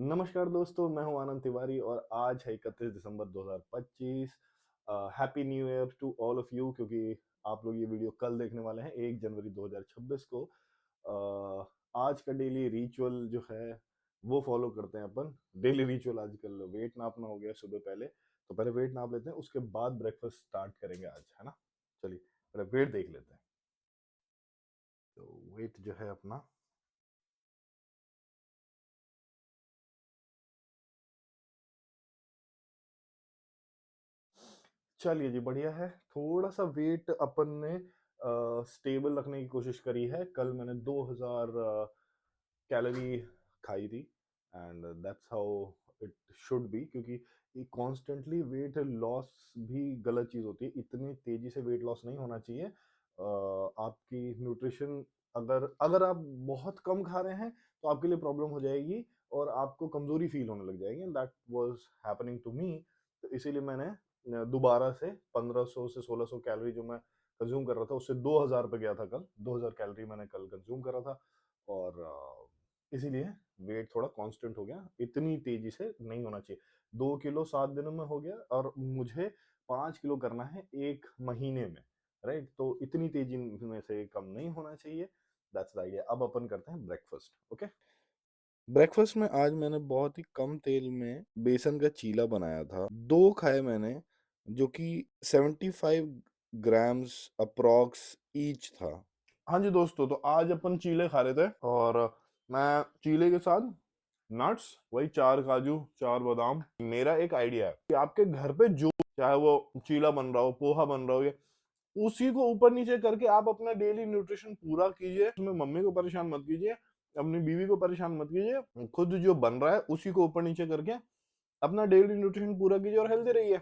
नमस्कार दोस्तों, मैं हूं आनंद तिवारी और आज है 31 दिसंबर 2025। Happy new year to all of you, क्योंकि आप लोग ये वीडियो कल देखने वाले हैं 1 जनवरी 2026 को। आज का डेली रिचुअल जो है वो फॉलो करते हैं अपन। डेली रिचुअल आजकल वेट नापना हो गया सुबह पहले, तो पहले वेट नाप लेते हैं, उसके बाद ब्रेकफास्ट स्टार्ट करेंगे आज, है ना। चलिए पहले वेट देख लेते हैं। तो वेट जो है अपना, चलिए जी, बढ़िया है। थोड़ा सा वेट अपन ने स्टेबल रखने की कोशिश करी है। कल मैंने 2000 कैलोरी खाई थी, and that's how it should be, क्योंकि ये कॉन्स्टेंटली वेट लॉस भी गलत चीज़ होती है। इतनी तेजी से वेट लॉस नहीं होना चाहिए। आपकी न्यूट्रिशन, अगर अगर आप बहुत कम खा रहे हैं तो आपके लिए प्रॉब्लम हो जाएगी और आपको कमजोरी फील होने लग जाएगी, and that was happening to me. तो इसीलिए मैंने दोबारा से 1500 से 1600 कैलोरी जो मैं कंज्यूम कर रहा था, उससे 2000 पे गया था कल। 2000 कैलोरी मैंने कल कंज्यूम करा था, और इसीलिए वेट थोड़ा कांस्टेंट हो गया। इतनी तेजी से नहीं होना चाहिए। 2 किलो 7 दिनों में हो गया, और मुझे 5 किलो करना है 1 महीने में, राइट। तो इतनी तेजी में से कम नहीं होना चाहिए। That's the idea. अब अपन करते हैं ब्रेकफास्ट। ओके, ब्रेकफास्ट में आज मैंने बहुत ही कम तेल में बेसन का चीला बनाया था। 2 खाए मैंने, जो कि 75 ग्राम्स अप्रॉक्स ईच था। हाँ जी दोस्तों, तो आज अपन चीले खा रहे थे, और मैं चीले के साथ नट्स, वही 4 काजू 4 बादाम। मेरा एक आइडिया है कि आपके घर पे जो, चाहे वो चीला बन रहा हो, पोहा बन रहा हो, ये उसी को ऊपर नीचे करके आप अपना डेली न्यूट्रिशन पूरा कीजिए। उसमें मम्मी को परेशान मत कीजिए, अपनी बीवी को परेशान मत कीजिए। खुद जो बन रहा है उसी को ऊपर नीचे करके अपना डेली न्यूट्रिशन पूरा कीजिए और हेल्दी रहिए।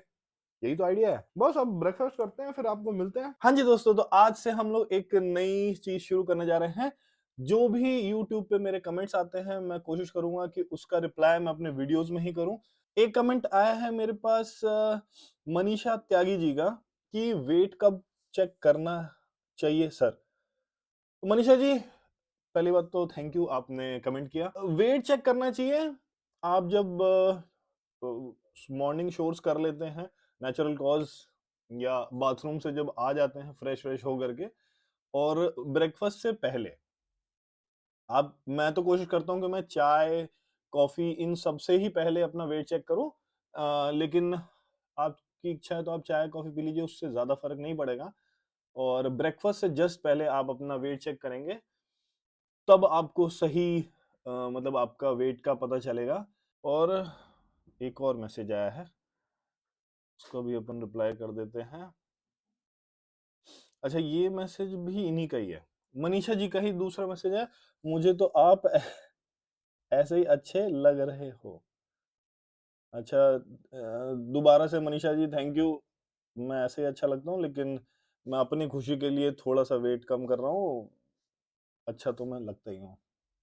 यही तो आइडिया है। बस अब ब्रेकफास्ट करते हैं, फिर आपको मिलते हैं। हाँ जी दोस्तों, तो आज से हम लोग एक नई चीज शुरू करने जा रहे हैं। जो भी YouTube पे मेरे कमेंट्स आते हैं, मैं कोशिश करूंगा कि उसका रिप्लाई मैं अपने वीडियोस में ही करूं। एक कमेंट आया है मेरे पास मनीषा त्यागी जी का, कि वेट कब चेक करना चाहिए सर। तो मनीषा जी, पहली बात तो थैंक यू, आपने कमेंट किया। वेट चेक करना चाहिए आप जब मॉर्निंग शोर्स कर लेते हैं, नेचुरल कॉज, या बाथरूम से जब आ जाते हैं फ्रेश फ्रेश होकर के, और ब्रेकफास्ट से पहले। आप, मैं तो कोशिश करता हूँ कि मैं चाय कॉफी इन सब से ही पहले अपना वेट चेक करूं। लेकिन आपकी इच्छा है तो आप चाय कॉफी पी लीजिए, उससे ज्यादा फर्क नहीं पड़ेगा। और ब्रेकफास्ट से जस्ट पहले आप अपना वेट चेक करेंगे, तब आपको सही मतलब आपका वेट का पता चलेगा। और एक और मैसेज आया है, उसको भी अपन रिप्लाई कर देते हैं। अच्छा, ये मैसेज भी इन्हीं का ही है, मनीषा जी का ही दूसरा मैसेज है। मुझे तो आप ऐसे ही अच्छे लग रहे हो। अच्छा, दोबारा से मनीषा जी थैंक यू। मैं ऐसे ही अच्छा लगता हूँ, लेकिन मैं अपनी खुशी के लिए थोड़ा सा वेट कम कर रहा हूँ। अच्छा तो मैं लगता ही हूँ।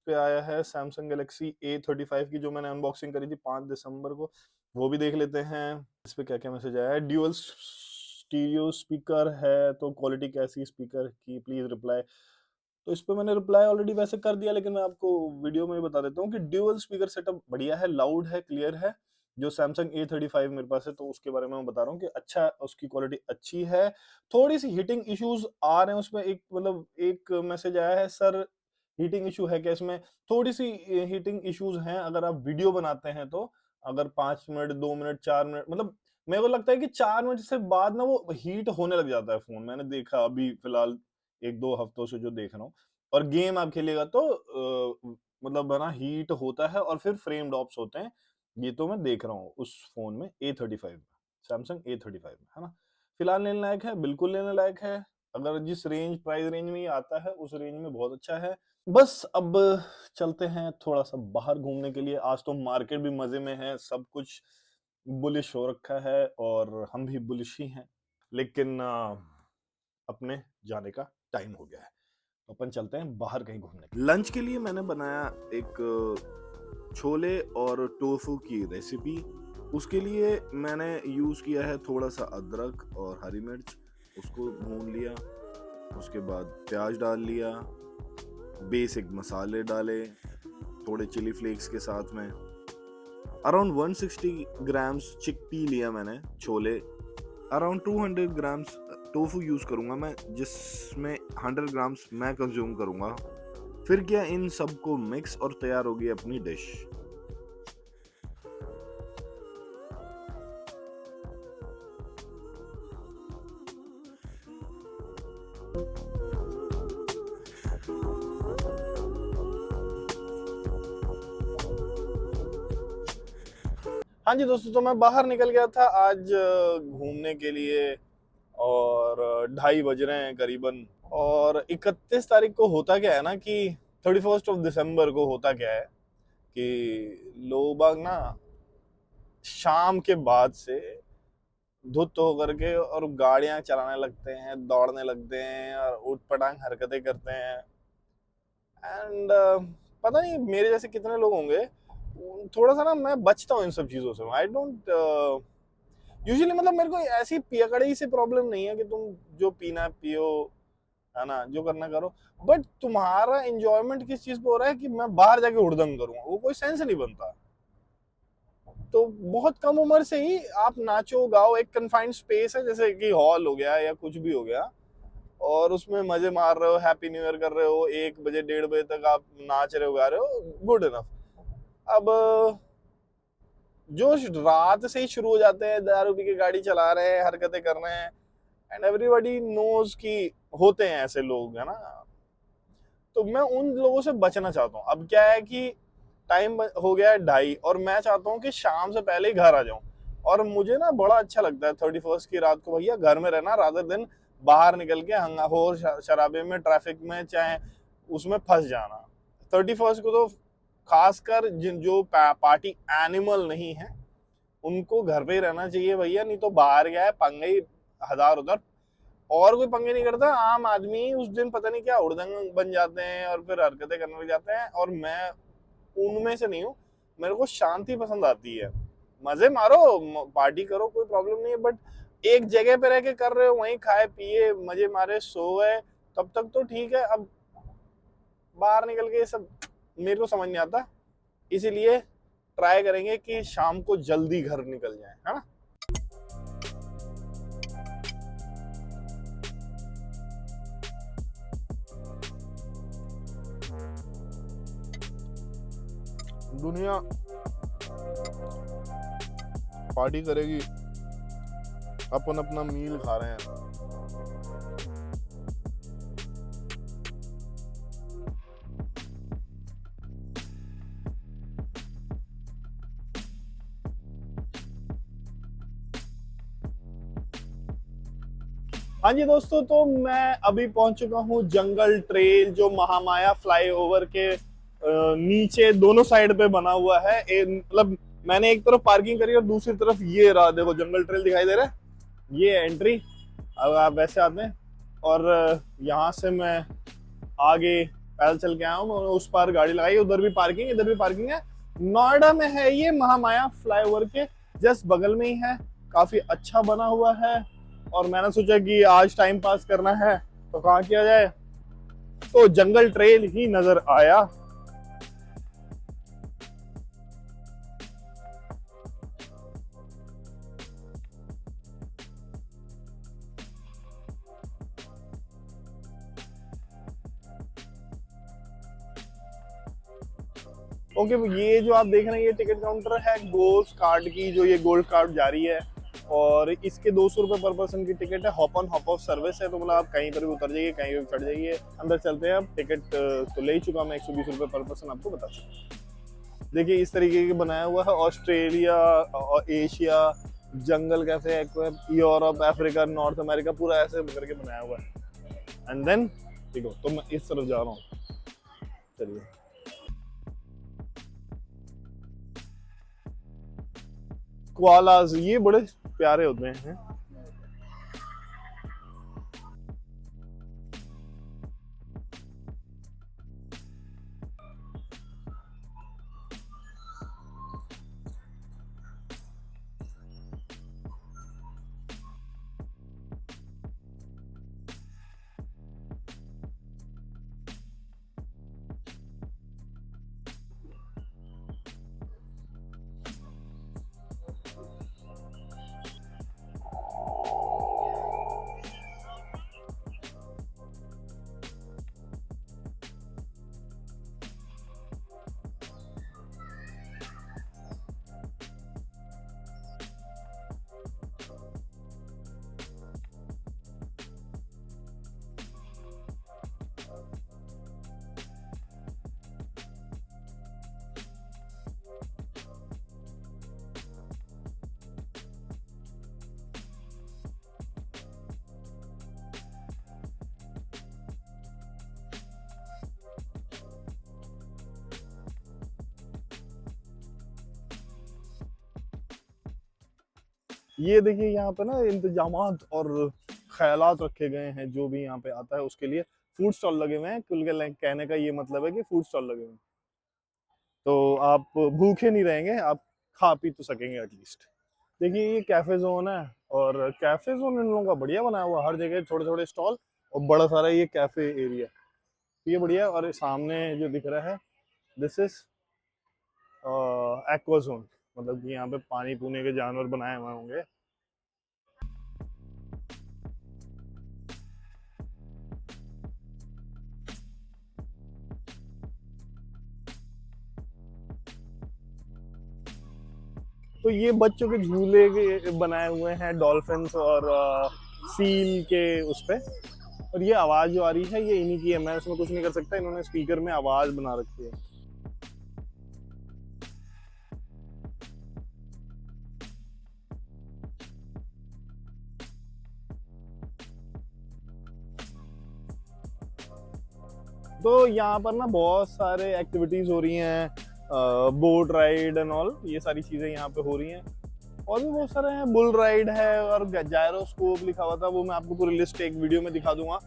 पे आया है सैमसंग गैलेक्सी A35 की, जो मैंने अनबॉक्सिंग करी थी 5 दिसंबर को। वो भी देख लेते हैं। इस पे क्या क्या मैसेज आया है। ड्यूअल स्टीरियो स्पीकर है, तो क्वालिटी कैसी स्पीकर की, प्लीज रिप्लाई। तो इस पे मैंने रिप्लाई ऑलरेडी वैसे कर दिया, लेकिन मैं आपको वीडियो में बता देता हूँ कि ड्यूअल स्पीकर सेटअप बढ़िया है, लाउड है, क्लियर है। जो सैमसंग A35 मेरे पास है, तो उसके बारे में मैं बता रहा हूँ कि अच्छा, उसकी क्वालिटी अच्छी है। थोड़ी सी हीटिंग इश्यूज आ रहे हैं उसमें। एक मतलब एक मैसेज आया है, सर हीटिंग इशू है क्या इसमें। थोड़ी सी हीटिंग इश्यूज हैं अगर आप वीडियो बनाते हैं तो। अगर 5 मिनट 2 मिनट 4 मिनट, मतलब मेरे को लगता है कि 4 मिनट से बाद ना वो हीट होने लग जाता है फोन। मैंने देखा अभी फिलहाल 1-2 हफ्तों से जो देख रहा हूँ। और गेम आप खेलेगा तो मतलब है ना, हीट होता है और फिर फ्रेम ड्रॉप्स होते हैं। ये तो मैं देख रहा हूँ उस फोन में, A35 में, सैमसंग A35 में, है ना। फिलहाल लेने लायक है, बिल्कुल लेने लायक है। अगर जिस रेंज प्राइस रेंज में ये आता है, उस रेंज में बहुत अच्छा है। बस अब चलते हैं थोड़ा सा बाहर घूमने के लिए। आज तो मार्केट भी मजे में है, सब कुछ बुलिश हो रखा है और हम भी बुलिश ही हैं। लेकिन अपने जाने का टाइम हो गया है, तो अपन चलते हैं बाहर कहीं घूमने। लंच के लिए मैंने बनाया एक छोले और टोफू की रेसिपी। उसके लिए मैंने यूज किया है थोड़ा सा अदरक और हरी मिर्च। उसको भून लिया, उसके बाद प्याज डाल लिया, बेसिक मसाले डाले थोड़े चिली फ्लेक्स के साथ में, अराउंड 160 ग्राम्स चिकपी लिया मैंने, chole. Around 200 grams tofu use करूँगा मैं, जिसमें 100 ग्राम्स मैं कंज्यूम करूँगा। फिर क्या, इन सबको मिक्स और तैयार होगी अपनी डिश। हाँ जी दोस्तों, तो मैं बाहर निकल गया था आज घूमने के लिए, और 2:30 बज रहे हैं करीबन। और 31 तारीख को होता क्या है ना कि 31 दिसंबर को होता क्या है कि लोग बाग ना शाम के बाद से धुत होकर के और गाड़ियां चलाने लगते हैं, दौड़ने लगते हैं और ऊट पटांग हरकतें करते हैं। एंड पता नहीं मेरे जैसे कितने लोग होंगे, थोड़ा सा ना मैं बचता हूँ इन सब चीजों से। आई डोंट यूजुअली, मतलब मेरे को ऐसी पियकड़ी से प्रॉब्लम नहीं है कि तुम जो पीना पियो, है ना, जो करना करो, बट तुम्हारा एंजॉयमेंट किस चीज पे हो रहा है कि मैं बाहर जाके हुड़दंग करूंगा, वो कोई सेंस नहीं बनता। तो बहुत कम उम्र से ही आप नाचो गाओ, एक कन्फाइंड स्पेस है जैसे कि हॉल हो गया या कुछ भी हो गया, और उसमें मजे मार रहे हो, हैप्पी न्यू ईयर कर रहे हो, 1 बजे 1:30 बजे तक आप नाच रहे हो, गा रहे हो, गुड इनफ। अब जो रात से ही शुरू हो जाते हैं, दारू पी के गाड़ी चला रहे हैं, हरकतें कर रहे हैं, एंड एवरीबॉडी नोज कि होते हैं ऐसे लोग, है ना। तो मैं उन लोगों से बचना चाहता हूँ। अब क्या है कि टाइम हो गया है 2:30, और मैं चाहता हूँ कि शाम से पहले ही घर आ जाऊं। और मुझे ना बड़ा अच्छा लगता है 31 की रात को भैया घर में रहना, रादर दिन बाहर निकल के हंगा हो शराबे में, ट्रैफिक में, चाहे उसमें फंस जाना। 31 को तो खासकर जिन जो पार्टी एनिमल नहीं है, उनको घर पे ही रहना चाहिए भैया, नहीं तो बाहर गया है पंगे ही हजार उधर। और कोई पंगे नहीं करता, आम आदमी उस दिन पता नहीं क्या उड़दंग बन जाते हैं और फिर हरकतें करने लग जाते हैं, और मैं उनमें से नहीं हूँ। मेरे को शांति पसंद आती है। मजे मारो, पार्टी करो, कोई प्रॉब्लम नहीं है, बट एक जगह पे रह के कर रहे हो, वहीं खाए पिए मजे मारे सो गए, तब तक तो ठीक है। अब बाहर निकल के ये सब मेरे को समझ नहीं आता, इसीलिए ट्राई करेंगे कि शाम को जल्दी घर निकल जाए, है ना। दुनिया पार्टी करेगी, अपन अपना मील खा रहे हैं। हाँ जी दोस्तों, तो मैं अभी पहुंच चुका हूँ जंगल ट्रेल, जो महामाया फ्लाईओवर के नीचे दोनों साइड पे बना हुआ है। मतलब मैंने एक तरफ पार्किंग करी और दूसरी तरफ ये रहा, देखो जंगल ट्रेल दिखाई दे रहा है, ये एंट्री। अब आप वैसे आते हैं, और यहाँ से मैं आगे पैदल चल के आया हूँ, उस पार गाड़ी लगाई, उधर भी पार्किंग, इधर भी पार्किंग है। नोएडा में है ये महामाया फ्लाईओवर के जस्ट बगल में ही है, काफी अच्छा बना हुआ है। और मैंने सोचा कि आज टाइम पास करना है तो कहाँ किया जाए, तो जंगल ट्रेल ही नजर आया। ओके, ये जो आप देख रहे हैं ये टिकट काउंटर है गोल्ड कार्ड की, जो ये गोल्ड कार्ड जारी है, और इसके 200 रुपये पर पर्सन की टिकट है। Hop on hop off service है, तो मतलब आप कहीं पर भी उतर जाइए, कहीं भी चढ़ जाइए। अंदर चलते हैं, अब टिकट तो ले ही चुका मैं, 120 रुपये पर पर्सन आपको बता सकता। देखिए इस तरीके के बनाया हुआ है, ऑस्ट्रेलिया और Asia, jungle cafe, Europe, Africa, North America, पूरा ऐसे करके बनाया हुआ है। एंड देन देखो, तो मैं इस तरफ जा रहा हूँ, चलिए। कोआलाज ये बड़े प्यारे होते हैं। ये देखिए यहाँ पे ना इंतजामात और ख्यालात रखे गए हैं, जो भी यहाँ पे आता है उसके लिए फूड स्टॉल लगे हुए हैं। कुल के कहने का ये मतलब है कि फूड स्टॉल लगे हुए हैं, तो आप भूखे नहीं रहेंगे, आप खा पी तो सकेंगे एटलीस्ट। देखिए ये कैफे जोन है, और कैफे जोन इन लोगों का बढ़िया बनाया हुआ, हर जगह छोटे छोटे स्टॉल और बड़ा सारा ये कैफे एरिया, ये बढ़िया है। और ये सामने जो दिख रहा है, दिस इज एक्वा जोन, मतलब कि यहाँ पे पानी पूने के जानवर बनाए हुए होंगे। तो ये बच्चों के झूले के बनाए हुए हैं, डॉल्फिन्स और सील के उस पे। और ये आवाज जो आ रही है ये इन्हीं की है, मैं उसमें कुछ नहीं कर सकता, इन्होंने स्पीकर में आवाज बना रखी है। तो यहाँ पर ना बहुत सारे एक्टिविटीज हो रही हैं, बोट राइड एंड ऑल, ये सारी चीजें यहाँ पे हो रही हैं। और भी बहुत सारे हैं, बुल राइड है और जायरोस्कोप लिखा हुआ था, वो मैं आपको पूरी लिस्ट एक वीडियो में दिखा दूंगा।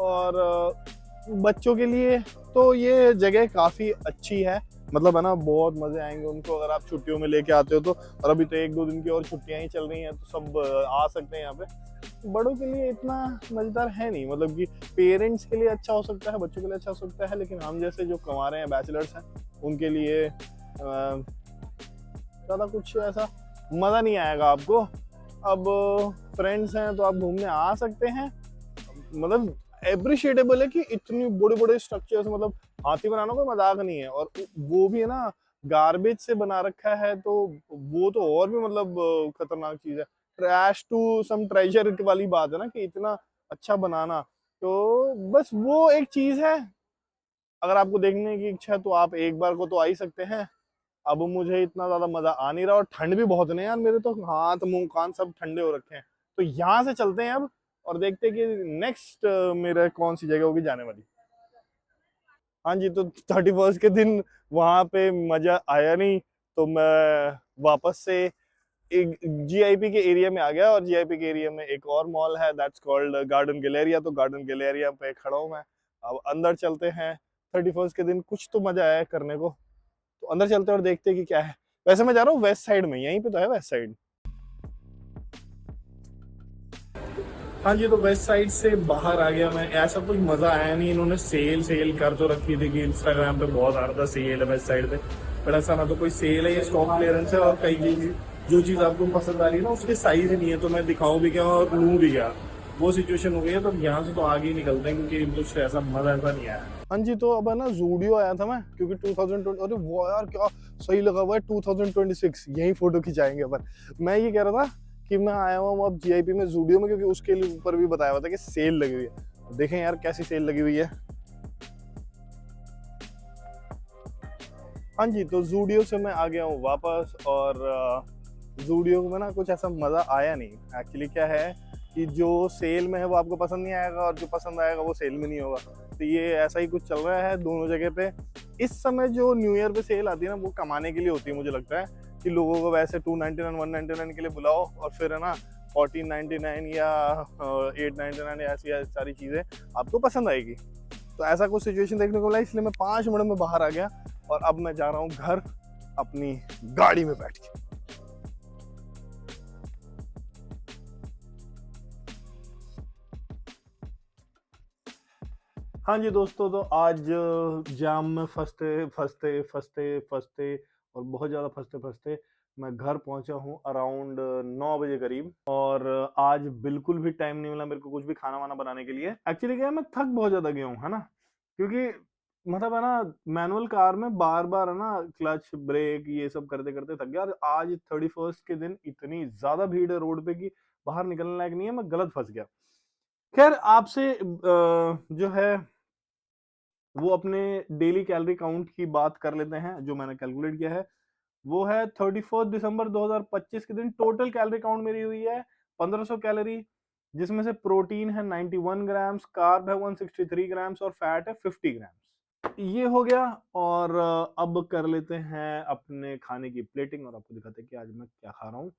और बच्चों के लिए तो ये जगह काफी अच्छी है, मतलब है ना, बहुत मजे आएंगे उनको अगर आप छुट्टियों में लेके आते हो तो। और अभी तो 1-2 दिन की और छुट्टियां ही चल रही हैं, तो सब आ सकते हैं यहाँ पे। बड़ों के लिए इतना मजेदार है नहीं, मतलब कि पेरेंट्स के लिए अच्छा हो सकता है, बच्चों के लिए अच्छा हो सकता है, लेकिन हम जैसे जो कमा रहे हैं, बैचलर्स हैं, उनके लिए ज्यादा कुछ ऐसा मजा नहीं आएगा आपको। अब फ्रेंड्स हैं तो आप घूमने आ सकते हैं, मतलब एप्रिशिएटेबल है कि इतनी बड़े बड़े स्ट्रक्चर्स, मतलब हाथी बनाना कोई मजाक नहीं है। और वो भी है ना, गार्बेज से बना रखा है, तो वो तो और भी मतलब खतरनाक चीज है। ट्रैश टू सम ट्रेजर वाली बात है ना, कि इतना अच्छा बनाना। तो बस वो एक चीज है, अगर आपको देखने की इच्छा है तो आप एक बार को तो आ ही सकते हैं। अब मुझे इतना ज्यादा मजा आ नहीं रहा, और ठंड भी बहुत है यार, मेरे तो हाथ मुंह कान सब ठंडे हो रखे हैं। तो यहाँ से चलते हैं अब, और देखते हैं कि नेक्स्ट मेरा कौन सी जगह होगी जाने वाली। हाँ जी, तो 31 के दिन वहां पे मजा आया नहीं, तो मैं वापस से एक जीआईपी के एरिया में आ गया, और जीआईपी के एरिया में एक और मॉल है, दैट्स कॉल्ड गार्डन गैलेरिया। तो गार्डन गैलेरिया पे खड़ा हूँ मैं, अब अंदर चलते हैं। 31 के दिन कुछ तो मजा आया करने को, तो अंदर चलते हैं और देखते हैं कि क्या है। वैसे मैं जा रहा हूँ वेस्ट साइड में, यहीं पे तो है वेस्ट साइड। हाँ जी, तो वेस्ट साइड से बाहर आ गया मैं, ऐसा कुछ मजा आया नहीं। इन्होंने सेल सेल कर तो रखी थी कि इंस्टाग्राम पे बहुत आ रहा था सेल है वेस्ट साइड पे, पर ऐसा ना तो कोई सेल है, ये स्टॉक क्लियरेंस है। और कई चीज, जो चीज आपको पसंद आ रही है ना, उसके साइज ही नहीं है, तो मैं दिखाऊं भी क्या और लूं भी क्या, वो सिचुएशन हो गई है। तो यहाँ से तो आगे ही निकलते हैं, क्योंकि कुछ ऐसा मजा ऐसा नहीं आया। हाँ जी, तो अब है ना, जूडियो आया था मैं, क्योंकि 2020, अरे वो यार क्या सही लगा हुआ है, 2026 यही फोटो खिंचाएंगे अपन। मैं ये कह रहा था कि मैं आया हुआ हूँ अब जीआईपी में, जूडियो में, क्योंकि उसके ऊपर भी बताया हुआ था कि सेल लगी हुई है। देखें यार कैसी सेल लगी हुई है। हाँ जी, तो जूडियो से मैं आ गया हूँ वापस, और जूडियो में ना कुछ ऐसा मजा आया नहीं। एक्चुअली क्या है कि जो सेल में है वो आपको पसंद नहीं आएगा, और जो पसंद आएगा वो सेल में नहीं होगा। तो ये ऐसा ही कुछ चल रहा है दोनों जगह पे। इस समय जो न्यू ईयर पे सेल आती है ना, वो कमाने के लिए होती है, मुझे लगता है कि लोगों को वैसे 299 199 के लिए बुलाओ, और फिर है ना 1499 या 899 ऐसी सारी चीजें आपको पसंद आएगी। तो ऐसा कुछ सिचुएशन देखने को मिला, इसलिए मैं 5 मिनट में बाहर आ गया, और अब मैं जा रहा हूँ घर अपनी गाड़ी में बैठ के। हाँ जी दोस्तों, तो आज जाम में फंसते फंसते फंसते फंसते और बहुत ज़्यादा फंसते फंसते मैं घर पहुंचा हूँ अराउंड 9 बजे करीब। और आज बिल्कुल भी टाइम नहीं मिला मेरे को कुछ भी खाना वाना बनाने के लिए। एक्चुअली क्या है, मैं थक बहुत ज़्यादा गया हूँ, है ना, क्योंकि मतलब है ना, मैनुअल कार में बार बार है ना, क्लच ब्रेक ये सब करते करते थक गया। और आज 31 के दिन इतनी ज़्यादा भीड़ है रोड पे कि बाहर निकलने लायक नहीं है, मैं गलत फंस गया। खैर आपसे जो है वो अपने डेली कैलोरी काउंट की बात कर लेते हैं, जो मैंने कैलकुलेट किया है। वो है 31 दिसंबर 2025 के दिन टोटल कैलोरी काउंट मेरी हुई है 1500 कैलोरी, जिसमें से प्रोटीन है 91 ग्राम्स, कार्ब है 163 ग्राम्स, और फैट है 50 ग्राम्स। ये हो गया। और अब कर लेते हैं अपने खाने की प्लेटिंग, और आपको दिखाते हैं कि आज मैं क्या खा रहा हूँ।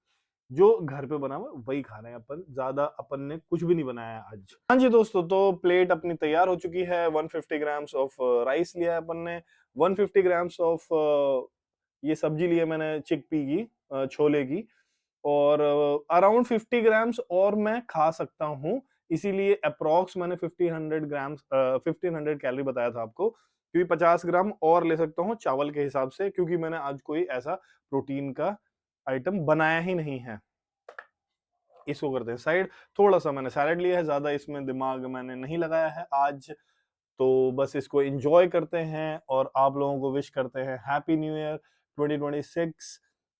जो घर पे बना हुआ वही खा रहे हैं अपन, ज्यादा अपन ने कुछ भी नहीं बनाया है आज। हाँ जी दोस्तों, तो प्लेट अपनी तैयार हो चुकी है। 150 ग्राम्स ऑफ राइस लिया है अपन ने, 150 ग्राम्स ऑफ ये सब्जी ली है मैंने चिकपी की, छोले की, और अराउंड 50 ग्राम्स और मैं खा सकता हूँ, इसीलिए अप्रोक्स मैंने 1500 ग्राम्स 1500 कैलोरी बताया था आपको, क्योंकि 50 ग्राम और ले सकता हूँ चावल के हिसाब से, क्योंकि मैंने आज कोई ऐसा प्रोटीन का आइटम बनाया ही नहीं है। इसको करते हैं साइड। थोड़ा सा मैंने सैलेड लिया है, ज्यादा इसमें दिमाग मैंने नहीं लगाया है आज, तो बस इसको एंजॉय करते हैं और आप लोगों को विश करते हैं happy new year 2026।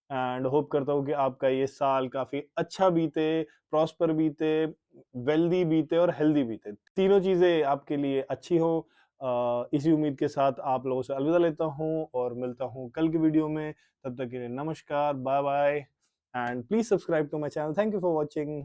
And hope करता हूँ कि आपका ये साल काफी अच्छा बीते, प्रॉस्पर बीते, वेल्दी बीते और हेल्दी बीते, तीनों चीजें आपके लिए अच्छी हो। इसी उम्मीद के साथ आप लोगों से अलविदा लेता हूँ और मिलता हूँ कल की वीडियो में। तब तक के लिए नमस्कार, bye bye, and please subscribe to my channel. Thank you for watching.